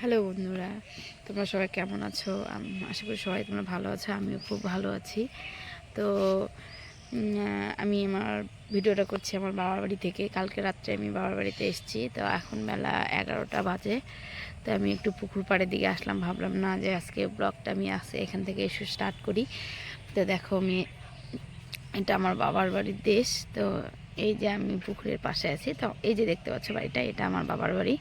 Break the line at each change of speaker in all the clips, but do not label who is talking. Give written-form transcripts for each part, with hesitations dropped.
Hello বন্ধুরা, তোমরা সবাই কেমন আছো? আশা করি সবাই তোমরা ভালো আছো। আমিও খুব ভালো আছি। তো আমি আমার ভিডিওটা করছি আমার বাবার বাড়ি থেকে। কালকে রাত্রে আমি বাবার বাড়িতে এসেছি। তো এখন বেলা 11টা বাজে। তো আমি একটু পুকুর পাড়ের দিকে আসলাম, ভাবলাম না যে আজকে ব্লগটা আমি এখান থেকে এসে স্টার্ট করি। তো দেখো, আমি এটা আমার বাবার বাড়ির দেশ। তো এই যে আমি পুকুরের পাশে আছি। তো এই যে দেখতে পাচ্ছ বাড়িটা, এটা আমার বাবার বাড়ি।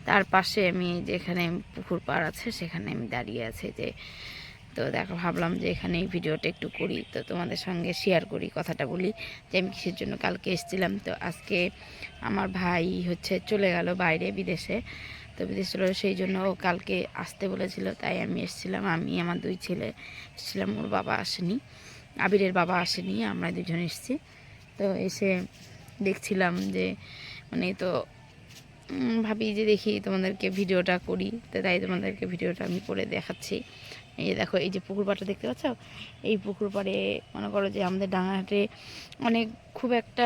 তার পাশে আমি যেখানে পুকুর পাড় আছে সেখানে আমি দাঁড়িয়ে আছি যে। তো দেখো, ভাবলাম যে এখানে এই ভিডিওটা একটু করি, তো তোমাদের সঙ্গে শেয়ার করি, কথাটা বলি যে আমি কিসের জন্য কালকে এসেছিলাম। তো আজকে আমার ভাই চলে গেল বাইরে বিদেশে। তো বিদেশ চলে সেই জন্য ও কালকে আসতে বলেছিল, তাই আমি এসেছিলাম। আমি আমার দুই ছেলে এসেছিলাম, ওর বাবা আসেনি, আবিরের বাবা আসেনি, আমরা দুজন এসেছি। তো এসে দেখছিলাম যে তো ভাবি যে দেখি তোমাদেরকে ভিডিওটা করি, তো তাই তোমাদেরকে ভিডিওটা আমি করে দেখাচ্ছি। এই যে দেখো, এই যে পুকুর পাড়টা দেখতে পাচ্ছ, এই পুকুর পাড়ে মনে করো যে আমাদের ডাঙাহাটে খুব একটা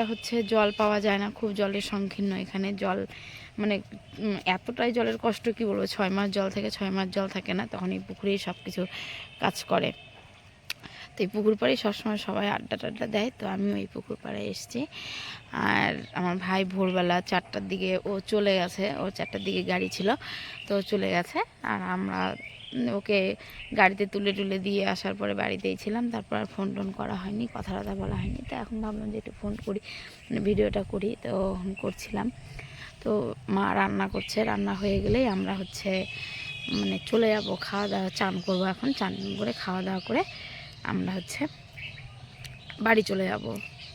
জল পাওয়া যায় না, খুব জলের সংকীর্ণ এখানে। জল এতটাই জলের কষ্ট, কি বলবো, 6 মাস জল থেকে 6 মাস জল থাকে না, তখন এই পুকুরেই সব কিছু কাজ করে। তো এই পুকুর পাড়েই সবসময় সবাই আড্ডা টাড্ডা দেয়। তো আমিও এই পুকুর পাড়ে এসেছি। আর আমার ভাই ভোরবেলা 4টার দিকে ও চলে গেছে, ও 4টার দিকে গাড়ি ছিল, তো চলে গেছে। আর আমরা ওকে গাড়িতে তুলে টুলে দিয়ে আসার পরে বাড়িতেই ছিলাম। তারপর আর ফোন টোন করা হয়নি, কথা টথা বলা হয়নি। তো এখন ভাবলাম যে একটু ফোন করি, ভিডিওটা করি। তো করছিলাম। তো মা রান্না করছে, রান্না হয়ে গেলেই আমরা চলে যাব খাওয়া দাওয়া, চান করবো। এখন চান করে খাওয়া দাওয়া করে আমরা বাড়ি চলে যাব।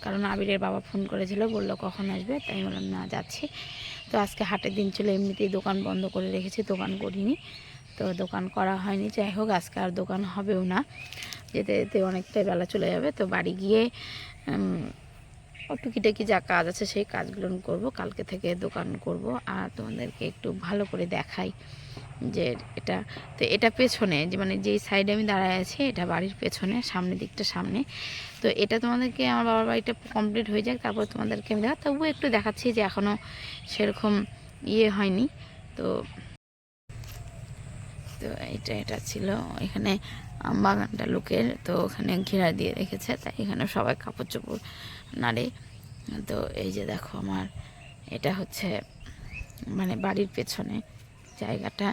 কারণ আবিরের বাবা ফোন করেছিল, বললো কখন আসবে, তাই বললাম না, যাচ্ছি। তো আজকে হাটের দিন ছিল, এমনিতেই দোকান বন্ধ করে রেখেছি, দোকান করিনি। তো দোকান করা হয়নি। যাই হোক, আজকে আর দোকান হবেও না, যেতে যেতে অনেকটাই বেলা চলে যাবে। তো বাড়ি গিয়ে টুকিটাকি যা কাজ আছে সেই কাজগুলো করব। কালকে থেকে দোকান করব। আর তোমাদেরকে একটু ভালো করে দেখাই যে এটা পেছনে, যে যেই সাইডে আমি দাঁড়ায় আছি, এটা বাড়ির পেছনে, সামনের দিকটা সামনে। তো এটা তোমাদেরকে, আমার বাবার বাড়িটা কমপ্লিট হয়ে যাক, তারপর তোমাদেরকে আমি তবুও একটু দেখাচ্ছি যে এখনও সেরকম হয়নি। তো তো এটা ছিল এখানে বাগানটা লোকের, তো ওখানে ঘেরা দিয়ে রেখেছে, তাই এখানে সবাই কাপড় চোপড় নাড়ে। তো এই যে দেখো, আমার এটা বাড়ির পেছনে জায়গাটা।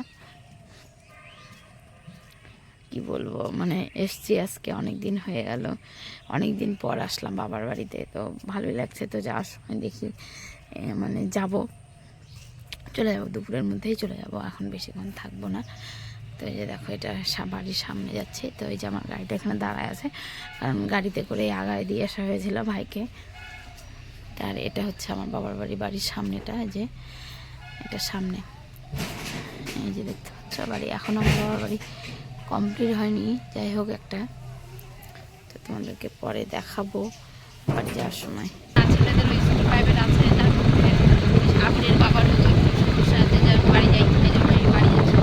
কি বলবো, এসছি আজকে, অনেক দিন হয়ে গেল, অনেক দিন পর আসলাম বাবার বাড়িতে। তো ভালোই লাগছে। তো যাওয়ার সময় দেখি যাব, চলে যাব, দুপুরের মধ্যেই চলে যাব, এখন বেশিক্ষণ থাকবো না। তো এই যে দেখো, এটা বাড়ির সামনে যাচ্ছে। তো এই যে আমার গাড়িটা এখানে দাঁড়ায় আছে, কারণ গাড়িতে করে আগায় দিয়ে আসা হয়েছিল ভাইকে। আর এটা আমার বাবার বাড়ির সামনেটা, যে এটা সামনে, এই যে দেখতে পাচ্ছ বাড়ি। এখন আমার বাবার বাড়ি কমপ্লিট হয়নি, যাই হোক একটা। তো তোমাদেরকে পরে দেখাবো বাড়ি যাওয়ার সময়। প্রাইভেট আছে, আপনার বাবার সমস্যা আছে, যার বাড়ি যাই, বাড়ি যাচ্ছে।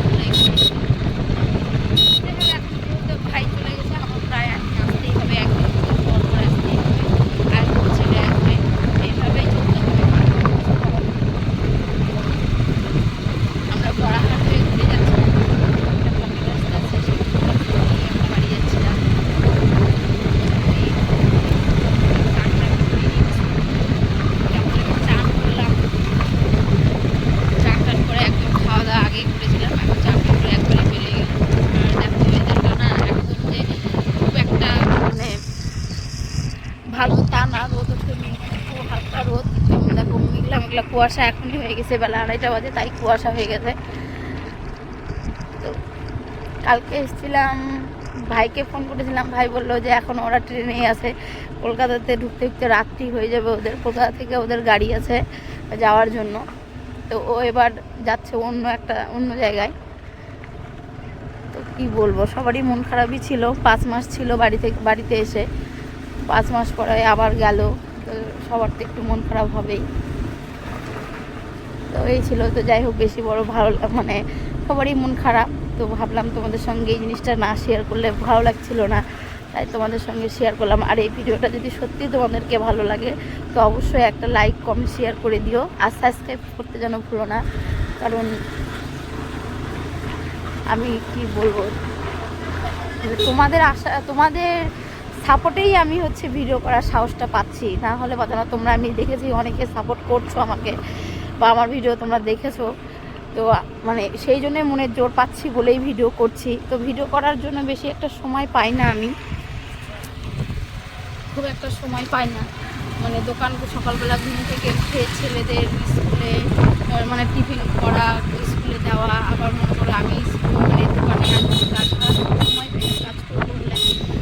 ভাই চলে গেছে, আমার প্রায় আসতেই হবে, একদিন পর পর আসতেই হবে, আর ছেলে আসবে, এইভাবেই চলতে হবে। আমরা বড়াহাট হয়ে ঘুরে যাচ্ছি, রাস্তা আছে, আমরা বাড়ি যাচ্ছিলাম। চান করলাম, চান টান করে একদম খাওয়া দাওয়া আগেই করেছিলাম, এখন চান করে একবারে বেরিয়ে গেলাম। আর দেখো, ওয়েদারটা না একদম যে খুব একটা ভালো তা না, রোদ হচ্ছে, খুব হালকা রোদ। দেখো, মেঘলা মেঘলা কুয়াশা এখনই হয়ে গেছে, বেলা 2:30 বাজে, তাই কুয়াশা হয়ে গেছে। তো কালকে এসেছিলাম, ভাইকে ফোন করেছিলাম, ভাই বললো যে এখন ওরা ট্রেনে আছে, কলকাতাতে ঢুকতে ঢুকতে রাত্রি হয়ে যাবে ওদের, কলকাতা থেকে ওদের গাড়ি আছে যাওয়ার জন্য। তো ও এবার যাচ্ছে অন্য জায়গায়। তো কী বলবো, সবারই মন খারাপই ছিল। 5 মাস ছিল বাড়িতে এসে, 5 মাস পরে আবার গেল, তো সবার তো একটু মন খারাপ হবেই। তো এই ছিল। তো যাই হোক, বেশি বড় ভালো সবারই মন খারাপ। তো ভাবলাম তোমাদের সঙ্গে এই জিনিসটা না শেয়ার করলে ভালো লাগছিল না, তাই তোমাদের সঙ্গে শেয়ার করলাম। আর এই ভিডিওটা যদি সত্যি তোমাদেরকে ভালো লাগে, তো অবশ্যই একটা লাইক কমেন্ট শেয়ার করে দিও, আর সাবস্ক্রাইব করতে যেন ভুলো না, কারণ আমি কি বলবো, তোমাদের আশা, তোমাদের সাপোর্টেই আমি হচ্ছে ভিডিও করার সাহসটা পাচ্ছি, না হলে পাচ্ছ না। তোমরা, আমি দেখেছি অনেকে সাপোর্ট করছো আমাকে, বা আমার ভিডিও তোমরা দেখেছো, তো মানে সেই জন্যে মনের জোর পাচ্ছি বলেই ভিডিও করছি। তো ভিডিও করার জন্য বেশি একটা সময় পাই না, আমি খুব একটা সময় পাই না। মানে দোকান সকালবেলা ঘুম থেকে উঠে ছেলেদের স্কুলে মানে টিফিন করা, স্কুলে দেওয়া, আবার মনে করো আমি মানে দোকানে আনছি, তাছাড়া সময় পেয়ে কাজ করবো বলে,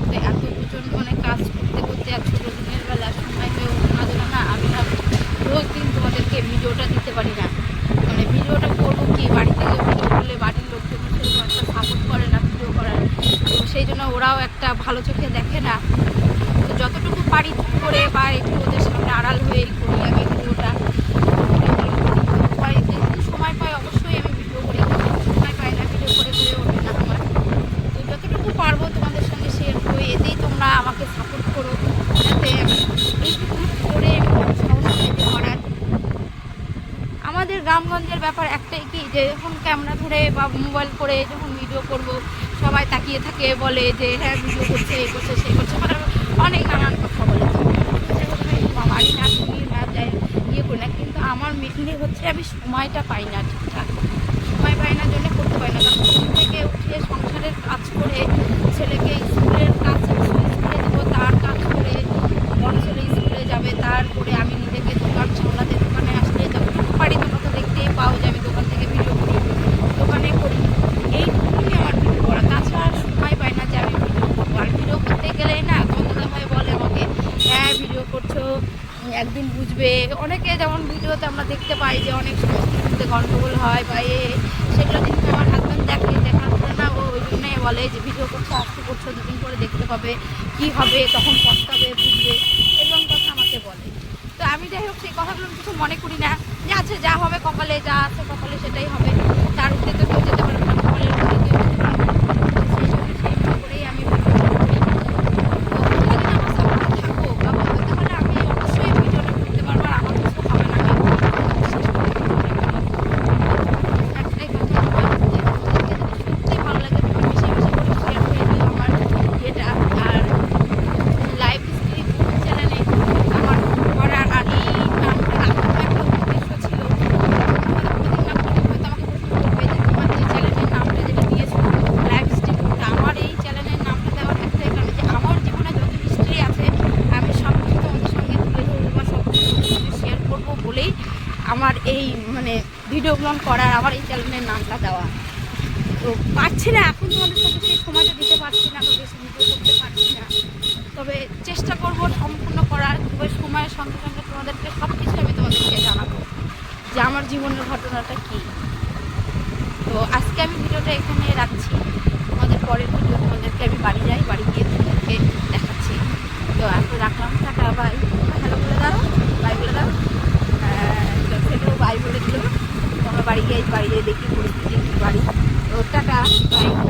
তো এত দুজন মানে কাজ করতে করতে আর ছোটো দিনের বেলা সময় হয়ে ওঠে না যেন না। আমি না রোজ দিন তোমাদেরকে ভিডিওটা দিতে পারি না, মানে ভিডিওটা করবো কি, বাড়ি থেকে ভিডিও করলে বাড়ির লোকজন সেরকম একটা সাপোর্ট করে না ভিডিও করার, তো সেই জন্য ওরাও একটা ভালো চোখে দেখে না। তো যতটুকু পারি করে বা একটু ওদের সামনে আড়াল হয়ে করি আমি ভিডিওটা। যেহেতু সময় পাই অবশ্যই আমি ভিডিও করি, সময় পাই না ভিডিও করে ওঠে না আমার। তো যতটুকু পারবো তোমাদের সঙ্গে শেয়ার করবো, এতেই তোমরা আমাকে সাপোর্ট করো, যাতে আমি এইটুকু করে সাহস পাইতে করার। আমাদের গ্রামগঞ্জের ব্যাপার একটাই কি, যে যখন ক্যামেরা ধরে বা মোবাইল করে যখন ভিডিও করব, সবাই তাকিয়ে থাকে, বলে যে হ্যাঁ ভিডিও করছে, এই করছে, সেই করছে, মানে অনেক নানান কথা বলে। বাড়ি না শুনি না যাই ইয়ে করি না, কিন্তু আমার মেনলি হচ্ছে আমি সময়টা পাই না, ঠিকঠাক সময় পাই না জন্য করতে পারি না। কারণ ঘুম থেকে উঠে সংসারের কাজ করে, ছেলেকে স্কুলের কাজ স্কুলে দেবো, তার কাজ করে, বড় ছেলে স্কুলে যাবে, তারপরে আমি নিজেকে দোকান সামলাতে, দোকানে আসলে যতটুকু পারি তোমরা তো দেখতেই পাও যে আমি দোকান থেকে ভিডিও করি, দোকানে করি, এইটুকুই আমার ভিডিও করা। তাছাড়া আর সময় পাই না যে আমি ভিডিও করবো। আর ভিডিও করতে গেলেই না তোমাদের ভাই বলে আমাকে, হ্যাঁ ভিডিও করছো একদিন বুঝবে। অনেকে যেমন ভিডিওতে আমরা দেখতে পাই যে অনেক সমস্ত গন্ডগোল হয় বা সেগুলো কিন্তু আমার হাজব্যান্ড দেখে, দেখার পরে না ও ওই জন্যই বলে যে ভিডিও করছো, আজকে করছো, দুদিন করে দেখতে পাবে, কি হবে তখন পস্তাবে, বুঝবে, এরকম কথা আমাকে বলে। তো আমি যাই হোক সেই কথাগুলো কিছু মনে করি না, যে আছে যা হবে কপালে, যা আছে কপালে সেটাই হবে, তার উঠে তো কেউ যেতে পারবে না, কপালের উঠে কেউ যেতে পারবে না। সেই জন্য সেই মনে করেই আমি ভিডিও করি। তো তোমরা যদি আমার সাপোর্টে থাকো বা বলো, তাহলে আমি অবশ্যই ভিডিওটা করতে পারবো, আর আমার কিছু হবে না। আমি একটাই কথা আমার, যে তোমাদেরকে যদি সত্যি ভালো লাগে তুমি বেশি বেশি করে শেয়ার করে দিও আমার এটা। আর লাইভ স্ট্রিম চ্যানেলে আমার করার, আর এই নামটা রাখার একটা উদ্দেশ্য ছিল। হয়তো আমাকে প্রশ্ন করবে যে তোমার যে চ্যানেলের নামটা যেটা দিয়েছো লাইভ স্ট্রিম, আমার এই চ্যানেলের নামটা দেওয়ার একটাই কারণ, যে আমার জীবনে যত হিস্ট্রি আছে আমি সব কিছু তোমাদের সঙ্গে তুলে ধরবো বা সব কিছু তোমাদের সঙ্গে শেয়ার করবো বলেই আমার এই মানে ভিডিও ব্লগ করার, আমার এই চ্যানেলের নামটা দেওয়া। তো পারছি না এখন তোমাদের সঙ্গে সেই সময়টা দিতে পারছি না, তো বেশি ভিডিও করতে পারছি না, তবে চেষ্টা করব সম্পূর্ণ করার। তবে সময়ের সঙ্গে সঙ্গে তোমাদেরকে সব কিছু আমি তোমাদেরকে জানাবো যে আমার জীবনের ঘটনাটা কী। তো আজকে আমি ভিডিওটা এখানে রাখছি, তোমাদের পরের ভিডিও তোমাদেরকে আমি বাড়ি যাই, বাড়ি গিয়ে তোমাদেরকে দেখাচ্ছি। তো এখন রাখলাম, টাটা, বাই।